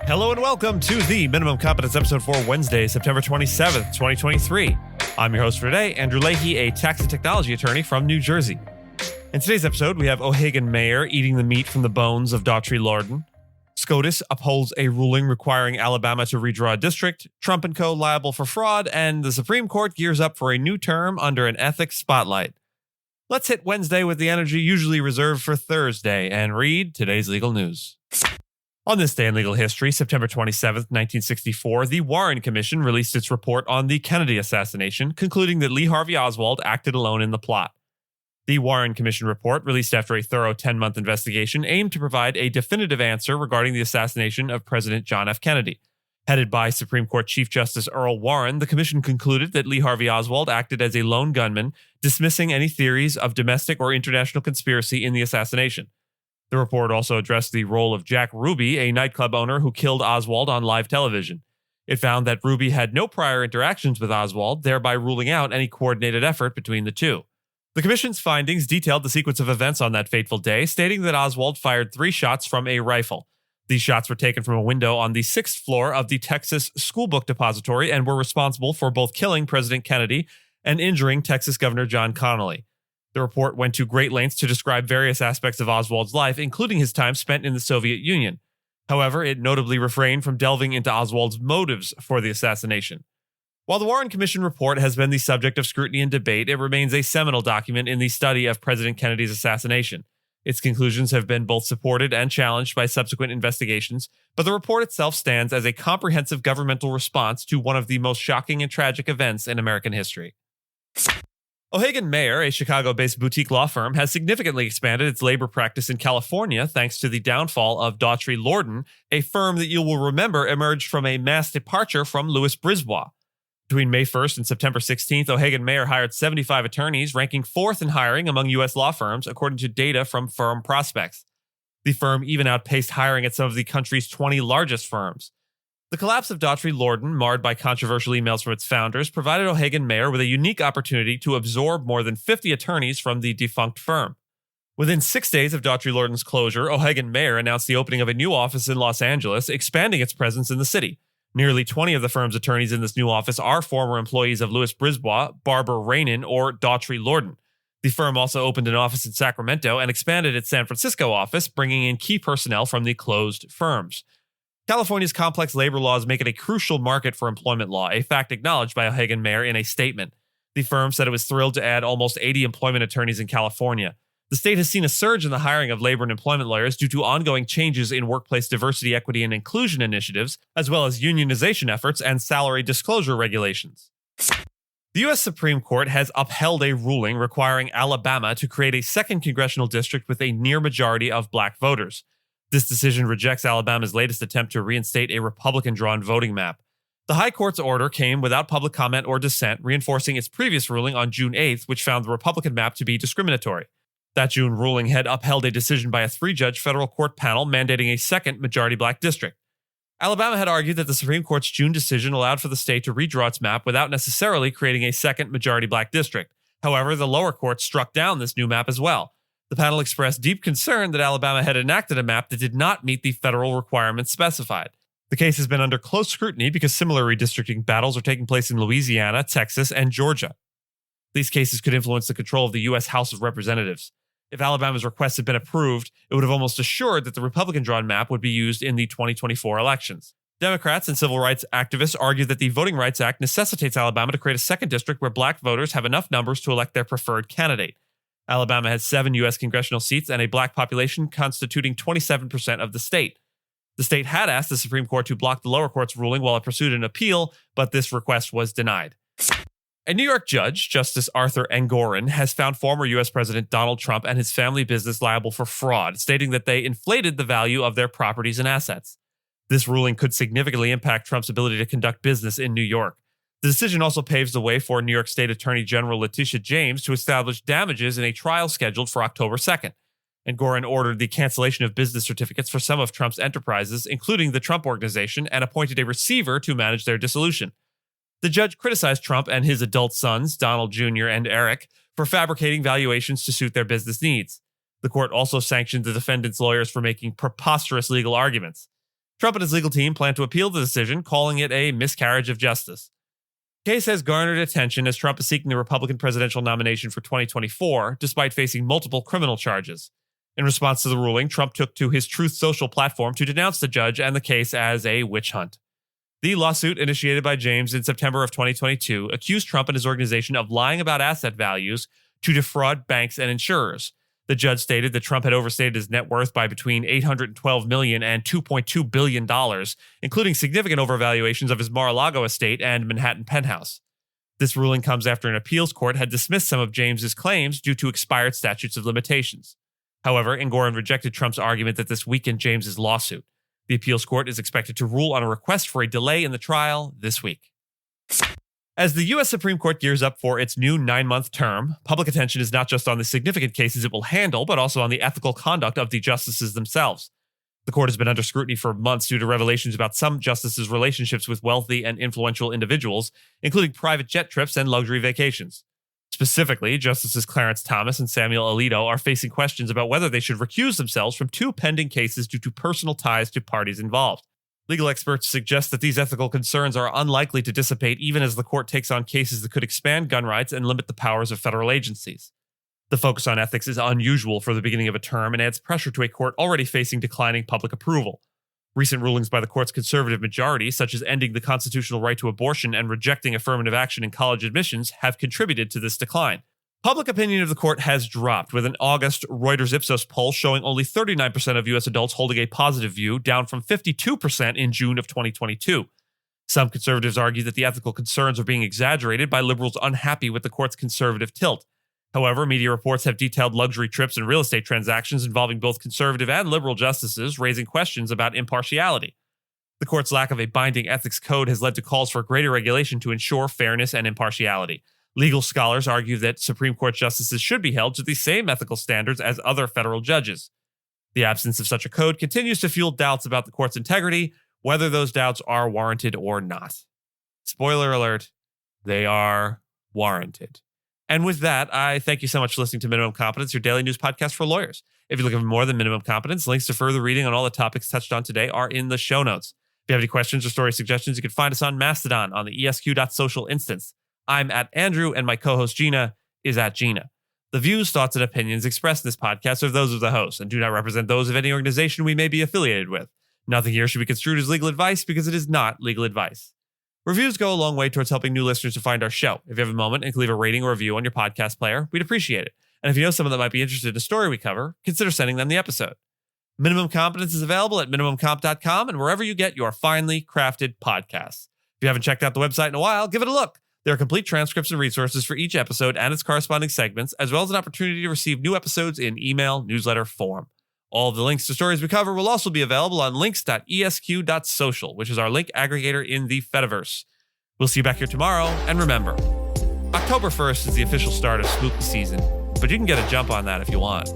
Hello and welcome to the Minimum Competence episode for Wednesday, September 27th, 2023. I'm your host for today, Andrew Leahy, a tax and technology attorney from New Jersey. In today's episode, we have O'Hagan Meyer eating the meat from the bones of Daughtry Lorden. SCOTUS upholds a ruling requiring Alabama to redraw a district, Trump & Co. liable for fraud, and the Supreme Court gears up for a new term under an ethics spotlight. Let's hit Wednesday with the energy usually reserved for Thursday and read today's legal news. On this day in legal history, September 27, 1964, the Warren Commission released its report on the Kennedy assassination, concluding that Lee Harvey Oswald acted alone in the plot. The Warren Commission report, released after a thorough 10-month investigation, aimed to provide a definitive answer regarding the assassination of President John F. Kennedy. Headed by Supreme Court Chief Justice Earl Warren, the commission concluded that Lee Harvey Oswald acted as a lone gunman, dismissing any theories of domestic or international conspiracy in the assassination. The report also addressed the role of Jack Ruby, a nightclub owner who killed Oswald on live television. It found that Ruby had no prior interactions with Oswald, thereby ruling out any coordinated effort between the two. The commission's findings detailed the sequence of events on that fateful day, stating that Oswald fired 3 shots from a rifle. These shots were taken from a window on the 6th floor of the Texas School Book Depository and were responsible for both killing President Kennedy and injuring Texas Governor John Connally. The report went to great lengths to describe various aspects of Oswald's life, including his time spent in the Soviet Union. However, it notably refrained from delving into Oswald's motives for the assassination. While the Warren Commission report has been the subject of scrutiny and debate, it remains a seminal document in the study of President Kennedy's assassination. Its conclusions have been both supported and challenged by subsequent investigations, but the report itself stands as a comprehensive governmental response to one of the most shocking and tragic events in American history. O'Hagan Meyer, a Chicago-based boutique law firm, has significantly expanded its labor practice in California thanks to the downfall of Daughtry Lorden, a firm that you will remember emerged from a mass departure from Louis Brisbois. Between May 1st and September 16th, O'Hagan Meyer hired 75 attorneys, ranking 4th in hiring among U.S. law firms, according to data from Firm Prospects. The firm even outpaced hiring at some of the country's 20 largest firms. The collapse of Daughtry Lorden, marred by controversial emails from its founders, provided O'Hagan Meyer with a unique opportunity to absorb more than 50 attorneys from the defunct firm. Within 6 days of Daughtry Lorden's closure, O'Hagan Meyer announced the opening of a new office in Los Angeles, expanding its presence in the city. Nearly 20 of the firm's attorneys in this new office are former employees of Louis Brisbois, Barbara Rainin, or Daughtry Lorden. The firm also opened an office in Sacramento and expanded its San Francisco office, bringing in key personnel from the closed firms. California's complex labor laws make it a crucial market for employment law, a fact acknowledged by O'Hagan Meyer in a statement. The firm said it was thrilled to add almost 80 employment attorneys in California. The state has seen a surge in the hiring of labor and employment lawyers due to ongoing changes in workplace diversity, equity, and inclusion initiatives, as well as unionization efforts and salary disclosure regulations. The U.S. Supreme Court has upheld a ruling requiring Alabama to create a second congressional district with a near majority of black voters. This decision rejects Alabama's latest attempt to reinstate a Republican-drawn voting map. The High Court's order came without public comment or dissent, reinforcing its previous ruling on June 8th, which found the Republican map to be discriminatory. That June ruling had upheld a decision by a 3-judge federal court panel mandating a second majority black district. Alabama had argued that the Supreme Court's June decision allowed for the state to redraw its map without necessarily creating a second majority black district. However, the lower court struck down this new map as well. The panel expressed deep concern that Alabama had enacted a map that did not meet the federal requirements specified. The case has been under close scrutiny because similar redistricting battles are taking place in Louisiana, Texas, and Georgia. These cases could influence the control of the U.S. House of Representatives. If Alabama's request had been approved, it would have almost assured that the Republican-drawn map would be used in the 2024 elections. Democrats and civil rights activists argue that the Voting Rights Act necessitates Alabama to create a second district where black voters have enough numbers to elect their preferred candidate. Alabama has 7 U.S. congressional seats and a black population constituting 27% of the state. The state had asked the Supreme Court to block the lower court's ruling while it pursued an appeal, but this request was denied. A New York judge, Justice Arthur Engoron, has found former U.S. President Donald Trump and his family business liable for fraud, stating that they inflated the value of their properties and assets. This ruling could significantly impact Trump's ability to conduct business in New York. The decision also paves the way for New York State Attorney General Letitia James to establish damages in a trial scheduled for October 2nd. Engoron ordered the cancellation of business certificates for some of Trump's enterprises, including the Trump Organization, and appointed a receiver to manage their dissolution. The judge criticized Trump and his adult sons, Donald Jr. and Eric, for fabricating valuations to suit their business needs. The court also sanctioned the defendants' lawyers for making preposterous legal arguments. Trump and his legal team plan to appeal the decision, calling it a miscarriage of justice. The case has garnered attention as Trump is seeking the Republican presidential nomination for 2024, despite facing multiple criminal charges. In response to the ruling, Trump took to his Truth Social platform to denounce the judge and the case as a witch hunt. The lawsuit, initiated by James in September of 2022, accused Trump and his organization of lying about asset values to defraud banks and insurers. The judge stated that Trump had overstated his net worth by between $812 million and $2.2 billion, including significant overvaluations of his Mar-a-Lago estate and Manhattan penthouse. This ruling comes after an appeals court had dismissed some of James's claims due to expired statutes of limitations. However, Engoron rejected Trump's argument that this weakened James's lawsuit. The appeals court is expected to rule on a request for a delay in the trial this week. As the U.S. Supreme Court gears up for its new 9-month term, public attention is not just on the significant cases it will handle, but also on the ethical conduct of the justices themselves. The court has been under scrutiny for months due to revelations about some justices' relationships with wealthy and influential individuals, including private jet trips and luxury vacations. Specifically, Justices Clarence Thomas and Samuel Alito are facing questions about whether they should recuse themselves from 2 pending cases due to personal ties to parties involved. Legal experts suggest that these ethical concerns are unlikely to dissipate even as the court takes on cases that could expand gun rights and limit the powers of federal agencies. The focus on ethics is unusual for the beginning of a term and adds pressure to a court already facing declining public approval. Recent rulings by the court's conservative majority, such as ending the constitutional right to abortion and rejecting affirmative action in college admissions, have contributed to this decline. Public opinion of the court has dropped, with an August Reuters Ipsos poll showing only 39% of U.S. adults holding a positive view, down from 52% in June of 2022. Some conservatives argue that the ethical concerns are being exaggerated by liberals unhappy with the court's conservative tilt. However, media reports have detailed luxury trips and real estate transactions involving both conservative and liberal justices, raising questions about impartiality. The court's lack of a binding ethics code has led to calls for greater regulation to ensure fairness and impartiality. Legal scholars argue that Supreme Court justices should be held to the same ethical standards as other federal judges. The absence of such a code continues to fuel doubts about the court's integrity, whether those doubts are warranted or not. Spoiler alert, they are warranted. And with that, I thank you so much for listening to Minimum Competence, your daily news podcast for lawyers. If you're looking for more than Minimum Competence, links to further reading on all the topics touched on today are in the show notes. If you have any questions or story suggestions, you can find us on Mastodon on the esq.social instance. I'm at Andrew, and my co-host Gina is at Gina. The views, thoughts, and opinions expressed in this podcast are those of the host and do not represent those of any organization we may be affiliated with. Nothing here should be construed as legal advice because it is not legal advice. Reviews go a long way towards helping new listeners to find our show. If you have a moment and can leave a rating or review on your podcast player, we'd appreciate it. And if you know someone that might be interested in a story we cover, consider sending them the episode. Minimum Competence is available at minimumcomp.com and wherever you get your finely crafted podcasts. If you haven't checked out the website in a while, give it a look. There are complete transcripts and resources for each episode and its corresponding segments, as well as an opportunity to receive new episodes in email, newsletter form. All of the links to stories we cover will also be available on links.esq.social, which is our link aggregator in the Fediverse. We'll see you back here tomorrow, and remember, October 1st is the official start of spooky season, but you can get a jump on that if you want.